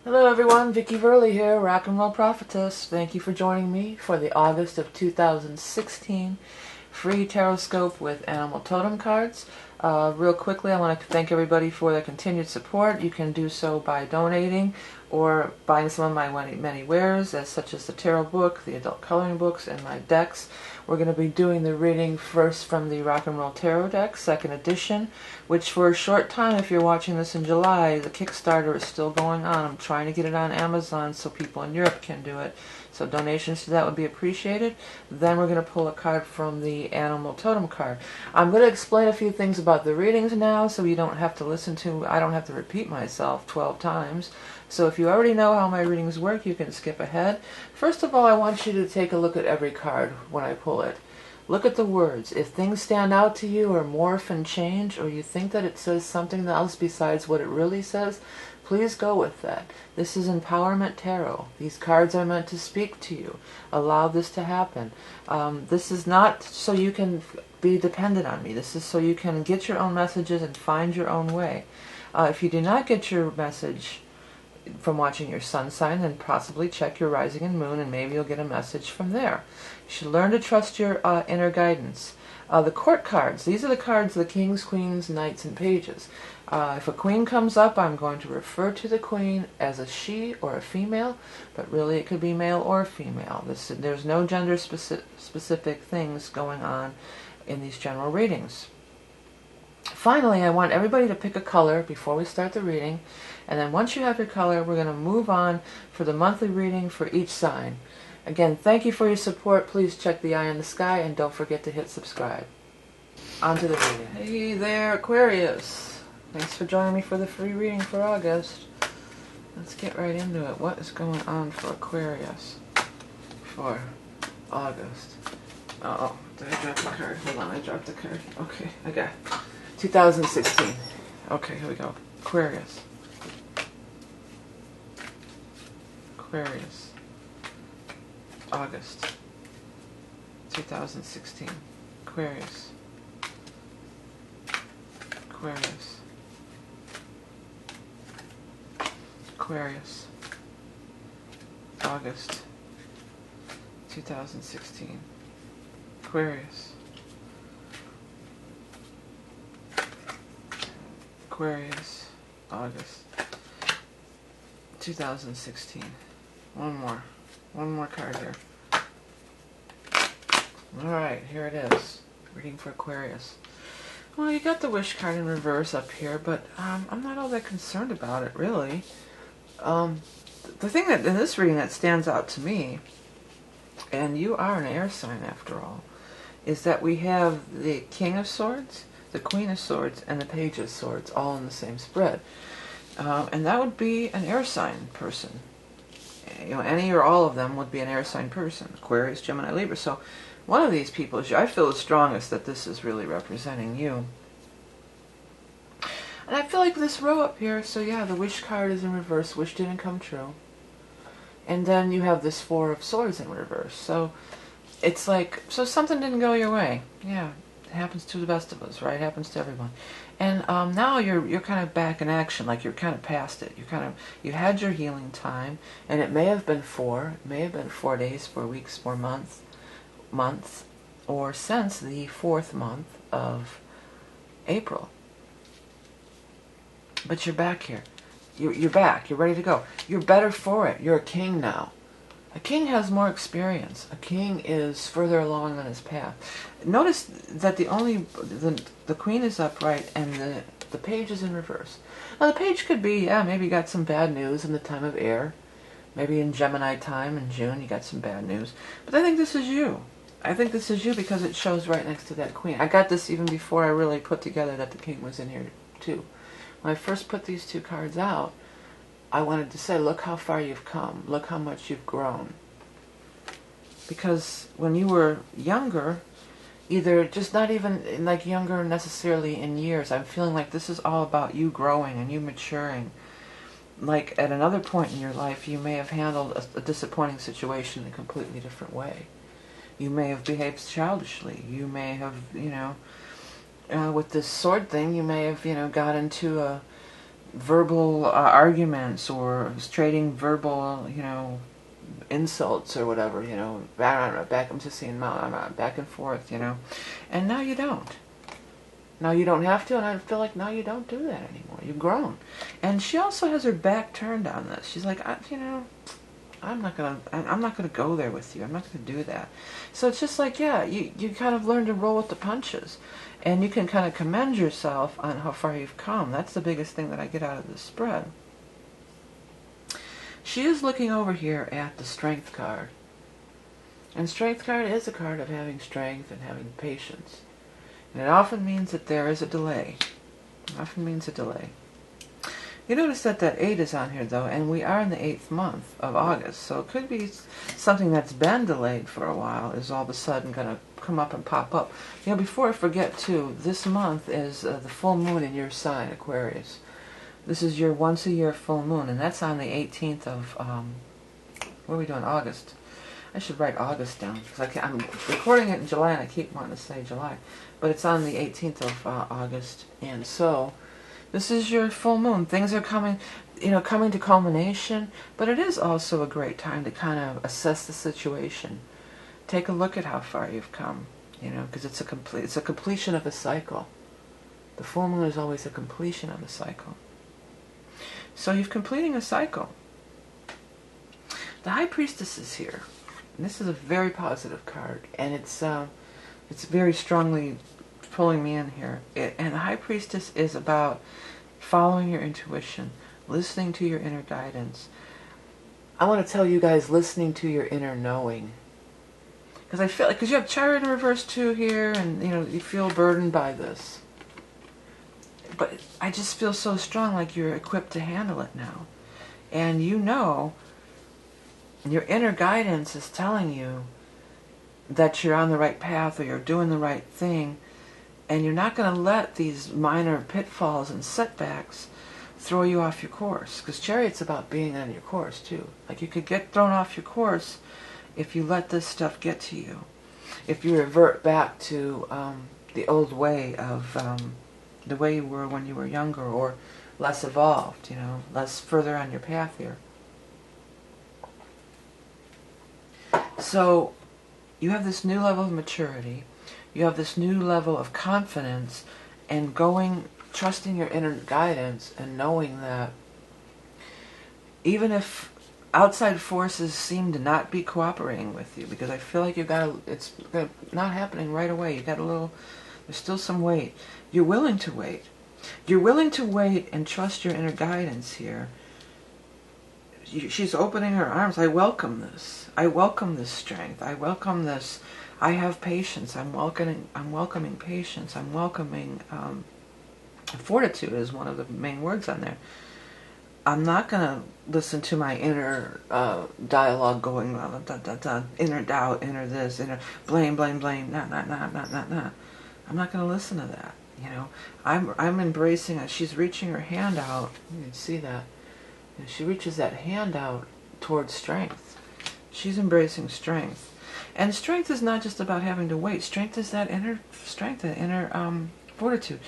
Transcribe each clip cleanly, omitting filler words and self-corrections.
Hello everyone, Vickie here, Rock and Roll Prophetess. Thank you for joining me for the August of 2016 free tarot scope with animal totem cards. Real quickly, I want to thank everybody for their continued support. You can do so by donating or buying some of my many wares, such as the tarot book, the adult coloring books, and my decks. We're going to be doing the reading first from the Rock and Roll Tarot deck, second edition, which for a short time, if you're watching this in July, the Kickstarter is still going on. I'm trying to get it on Amazon so people in Europe can do it. So donations to that would be appreciated. Then we're going to pull a card from the Animal Totem card. I'm going to explain a few things about the readings now so you don't have to I don't have to repeat myself 12 times. So if you already know how my readings work, you can skip ahead. First of all, I want you to take a look at every card when I pull it. Look at the words. If things stand out to you or morph and change, or you think that it says something else besides what it really says, please go with that. This is Empowerment Tarot. These cards are meant to speak to you. Allow this to happen. This is not so you can be dependent on me. This is so you can get your own messages and find your own way. If you do not get your message from watching your sun sign, then possibly check your rising and moon, and maybe you'll get a message from there. You should learn to trust your inner guidance. The court cards, these are the cards of the kings, queens, knights, and pages. If a queen comes up, I'm going to refer to the queen as a she or a female, but really it could be male or female. There's no gender specific things going on in these general readings. Finally, I want everybody to pick a color before we start the reading, and then once you have your color, we're going to move on for the monthly reading for each sign. Again, thank you for your support. Please check the eye in the sky, and don't forget to hit subscribe. On to the reading. Hey there, Aquarius. Thanks for joining me for the free reading for August. Let's get right into it. What is going on for Aquarius for August? Oh, did I drop the card? Hold on, I dropped the card. Okay, I got it. 2016. Okay, here we go. Aquarius. Aquarius. August 2016. Aquarius. Aquarius. Aquarius. August 2016. Aquarius. Aquarius. August 2016. One more card here. Alright, here it is. Reading for Aquarius. Well, you got the wish card in reverse up here, but I'm not all that concerned about it, really. The thing that in this reading that stands out to me, and you are an air sign after all, is that we have the King of Swords, the Queen of Swords, and the Page of Swords all in the same spread. And that would be an air sign person. You know, any or all of them would be an air sign person. Aquarius, Gemini, Libra. So one of these people is, I feel the strongest that this is really representing you. And I feel like this row up here, so yeah, the wish card is in reverse. Wish didn't come true. And then you have this Four of Swords in reverse. So it's like, so something didn't go your way. Yeah, it happens to the best of us, right? It happens to everyone. And now you're kind of back in action, like you're kind of past it. You had your healing time, and it may have been 4 days, 4 weeks, 4 months, or since the 4th month of April. But you're back here. You're back. You're ready to go. You're better for it. You're a king now. A king has more experience. A king is further along on his path. Notice that the queen is upright and the page is in reverse. Now the page could be, yeah, maybe you got some bad news in the time of air. Maybe in Gemini time in June you got some bad news. But I think this is you. I think this is you because it shows right next to that queen. I got this even before I really put together that the king was in here too. When I first put these two cards out, I wanted to say, look how far you've come. Look how much you've grown. Because when you were younger, either just not even like younger necessarily in years, I'm feeling like this is all about you growing and you maturing. Like at another point in your life, you may have handled a disappointing situation in a completely different way. You may have behaved childishly. You may have, with this sword thing, you may have, got into verbal arguments, or trading verbal, insults or whatever, back, I'm just saying, back and forth, and now you don't. Now you don't have to, and I feel like now you don't do that anymore. You've grown. And she also has her back turned on this. She's like, I'm not gonna go there with you. I'm not gonna do that. So it's just like, yeah, you kind of learn to roll with the punches, and you can kind of commend yourself on how far you've come. That's the biggest thing that I get out of this spread. She is looking over here at the Strength card, and Strength card is a card of having strength and having patience, and it often means that there is a delay. It often means a delay. You notice that that 8 is on here, though, and we are in the 8th month of August, so it could be something that's been delayed for a while is all of a sudden going to come up and pop up. Before I forget, too, this month is the full moon in your sign, Aquarius. This is your once-a-year full moon, and that's on the 18th of, what are we doing, August? I should write August down, because I'm recording it in July, and I keep wanting to say July. But it's on the 18th of August, and so this is your full moon. Things are coming, coming to culmination, but it is also a great time to kind of assess the situation. Take a look at how far you've come, because it's a completion of a cycle. The full moon is always a completion of a cycle. So you're completing a cycle. The High Priestess is here. And this is a very positive card, and it's very strongly pulling me in here. And the High Priestess is about following your intuition, listening to your inner guidance. I want to tell you guys, listening to your inner knowing. Because I feel like, because you have Chariot in reverse too here, and you feel burdened by this. But I just feel so strong, like you're equipped to handle it now. And your inner guidance is telling you that you're on the right path, or you're doing the right thing, and you're not going to let these minor pitfalls and setbacks throw you off your course. Because Chariot's about being on your course too. Like, you could get thrown off your course if you let this stuff get to you. If you revert back to the old way of the way you were when you were younger, or less evolved, less further on your path here. So you have this new level of maturity, you have this new level of confidence, and trusting your inner guidance, and knowing that even if outside forces seem to not be cooperating with you, because I feel like it's not happening right away, there's still some wait. You're willing to wait. You're willing to wait and trust your inner guidance here. She's opening her arms. I welcome this. I welcome this strength. I welcome this. I have patience. I'm welcoming patience. I'm welcoming fortitude is one of the main words on there. I'm not going to listen to my inner dialogue going, inner doubt, inner this, inner blame, nah. I'm not going to listen to that. I'm embracing it. She's reaching her hand out. You can see that. She reaches that hand out towards strength. She's embracing strength. And strength is not just about having to wait. Strength is that inner strength, that inner fortitude.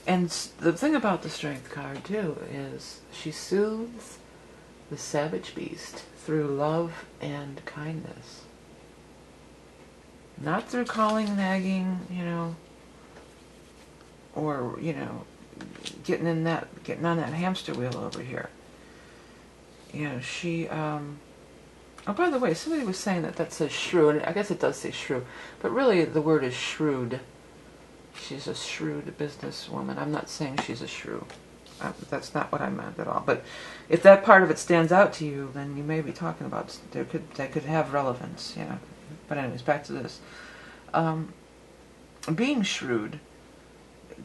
And the thing about the Strength card, too, is she soothes the savage beast through love and kindness. Not through calling, nagging, or, getting on that hamster wheel over here. She, oh, by the way, somebody was saying that says shrew, and I guess it does say shrew, but really the word is shrewd. She's a shrewd businesswoman. I'm not saying she's a shrew. That's not what I meant at all. But if that part of it stands out to you, then you may be talking about, that could have relevance, But anyways, back to this. Being shrewd,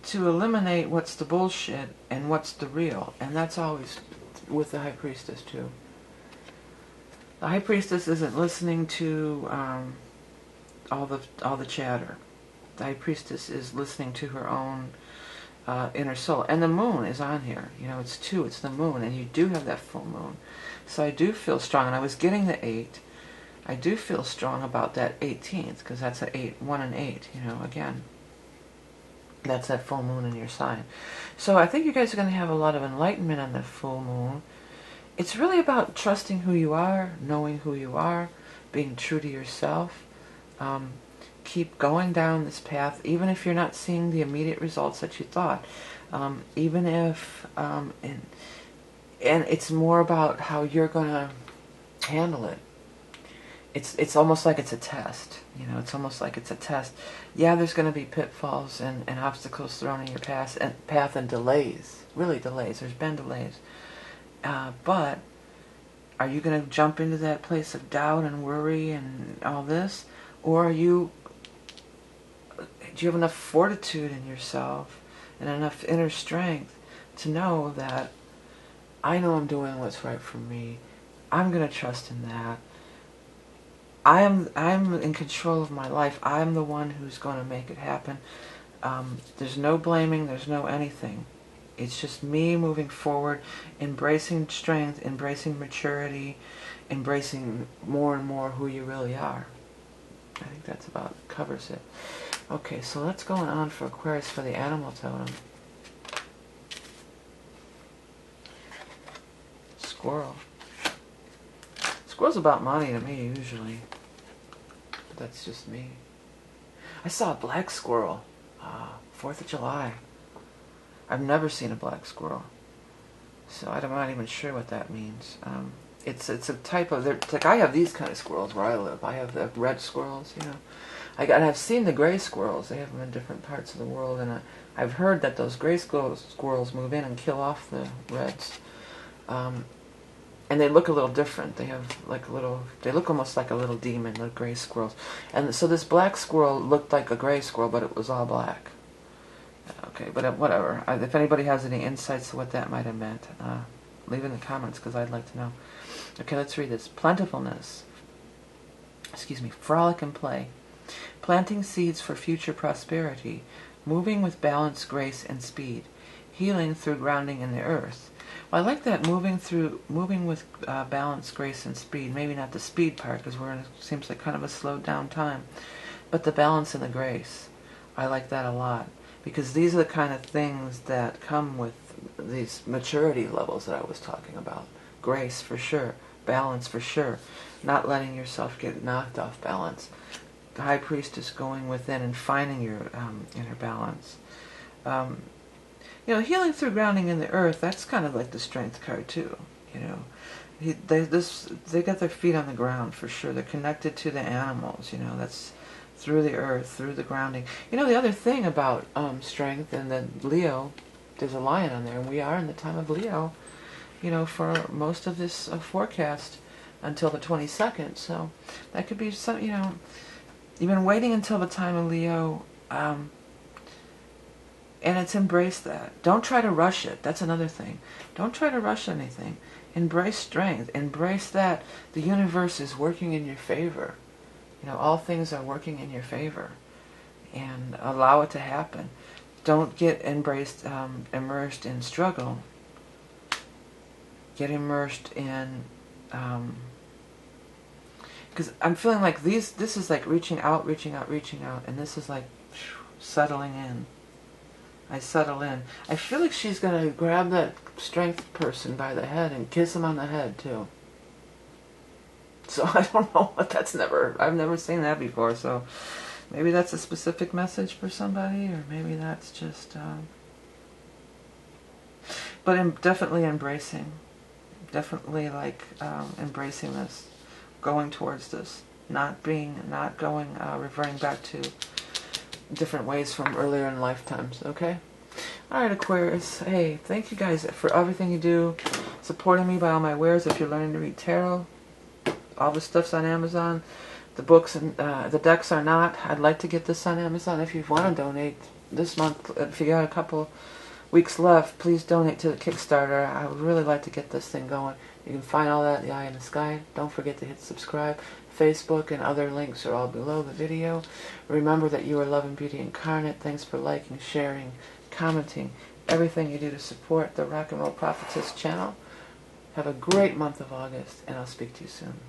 to eliminate what's the bullshit and what's the real. And that's always with the High Priestess too. The High Priestess isn't listening to all the chatter. The High Priestess is listening to her own inner soul. And the moon is on here. It's the moon, and you do have that full moon. So I do feel strong, and I was getting the 8. I do feel strong about that 18th, because that's a 1 and 8, again. That's that full moon in your sign. So I think you guys are going to have a lot of enlightenment on that full moon. It's really about trusting who you are, knowing who you are, being true to yourself. Keep going down this path, even if you're not seeing the immediate results that you thought. Even if, and it's more about how you're going to handle it. It's almost like it's a test. You know, it's almost like it's a test. Yeah, there's going to be pitfalls and obstacles thrown in your path and delays. Really delays. There's been delays. But are you going to jump into that place of doubt and worry and all this? Or do you have enough fortitude in yourself and enough inner strength to know that I know I'm doing what's right for me. I'm going to trust in that. I'm in control of my life. I'm the one who's going to make it happen. There's no blaming. There's no anything. It's just me moving forward, embracing strength, embracing maturity, embracing more and more who you really are. I think that's about covers it. Okay, so let's go on for Aquarius for the animal totem. Squirrel. Squirrel's about money to me, usually. But that's just me. I saw a black squirrel. 4th of July. I've never seen a black squirrel. So I'm not even sure what that means. It's a type of... like I have these kind of squirrels where I live. I have the red squirrels, you know. I've seen the gray squirrels. They have them in different parts of the world. And I've heard that those gray squirrels move in and kill off the reds. And they look a little different. They have like a little, they look almost like a little demon, the gray squirrels. And so this black squirrel looked like a gray squirrel, but it was all black. Okay, but whatever. If anybody has any insights to what that might have meant, leave in the comments because I'd like to know. Okay, let's read this. Plentifulness. Excuse me. Frolic and play. Planting seeds for future prosperity. Moving with balance, grace, and speed. Healing through grounding in the earth. Well, I like that moving with balance, grace, and speed. Maybe not the speed part because we're in seems like kind of a slowed down time, but the balance and the grace. I like that a lot because these are the kind of things that come with these maturity levels that I was talking about. Grace for sure, balance for sure, not letting yourself get knocked off balance. The High Priestess going within and finding your inner balance. You know, healing through grounding in the earth, that's kind of like the strength card too, you know. They got their feet on the ground for sure. They're connected to the animals, you know. That's through the earth, through the grounding. You know, the other thing about strength and then Leo, there's a lion on there, and we are in the time of Leo, you know, for most of this forecast until the 22nd. So that could be some, you know, you've been waiting until the time of Leo, and it's embrace that. Don't try to rush it. That's another thing. Don't try to rush anything. Embrace strength. Embrace that the universe is working in your favor. You know, all things are working in your favor. And allow it to happen. Don't get immersed in struggle. Get immersed in... because I'm feeling like this is like reaching out, and this is like settling in. I settle in. I feel like she's going to grab that strength person by the head and kiss him on the head, too. So I don't know what I've never seen that before, so maybe that's a specific message for somebody, or maybe that's just, but definitely embracing. Definitely like, embracing this. Going towards this. Reverting back to different ways from earlier in lifetimes, okay? Alright, Aquarius. Hey, thank you guys for everything you do, supporting me by all my wares. If you're learning to read tarot, all the stuff's on Amazon. The books and the decks are not. I'd like to get this on Amazon. If you want to donate this month, if you got a couple weeks left, please donate to the Kickstarter. I would really like to get this thing going. You can find all that in the eye in the sky. Don't forget to hit subscribe. Facebook and other links are all below the video. Remember that you are love and beauty incarnate. Thanks for liking, sharing, commenting, everything you do to support the Rock and Roll Prophetess channel. Have a great month of August, and I'll speak to you soon.